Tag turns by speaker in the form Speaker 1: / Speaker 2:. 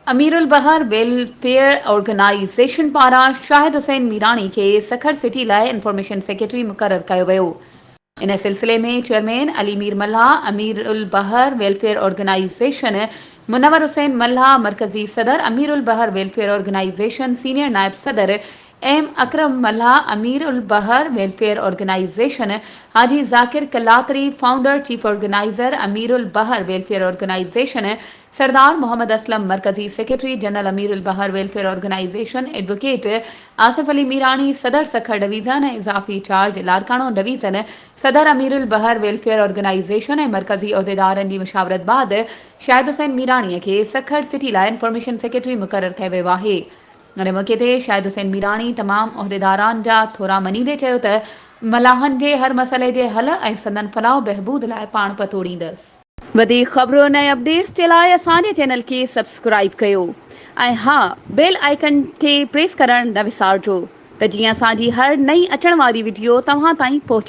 Speaker 1: अमीरुल Bahar welfare organisation पारां शाहिद हुसैन मीरानी के Sukkur city लाइ इंफॉर्मेशन सेक्रेटरी मुक़रर कयो वियो। इन सिलसिले में chairman Ali Mir मल्हा, Amirul Bahar welfare organisation Munawwar Hussain मल्हा, मरकजी सदर Amirul Bahar welfare organisation senior नायब सदर एम अकरम Malha, Amirul Bahar welfare organisation Haji Zakir Kalatri, founder chief organiser Amirul Bahar welfare organisation Sardar Mohammad Aslam, मरकजी secretary general Amirul Bahar welfare organisation advocate Asif Ali Mirani, सदर सखर डिवीज़न इजाफी चार्ज लारकानो डिवीज़न सदर अमीरुल बहर वेलफेयर ऑर्गेनाइज़ेशन मरकजी उहदेदारनि जी मुशावरत बाद शाहिद हुसैन मीरानी के सखर सिटी लाइ इंफॉर्मेशन सेक्रेटरी मुक़रर कयो वियो आहे। इन मौक़े ते शाहिद हुसैन मीरानी तमाम उहदेदारान जा थोरा मञीदे चयो त मलाहन जे हर मसइले जे हल ऐं संदन फलाह बहबूद लाइ पाण पतोड़ींदसि। वधीक ख़बरों ऐं अपडेट्स जे लाइ असांजे चैनल खे सब्सक्राइब कयो ऐं हा, बेल आइकन खे प्रेस करणु न विसारिजो त जीअं असांजी हर नई अचण वारी वीडियो तव्हां ताईं पहुचे।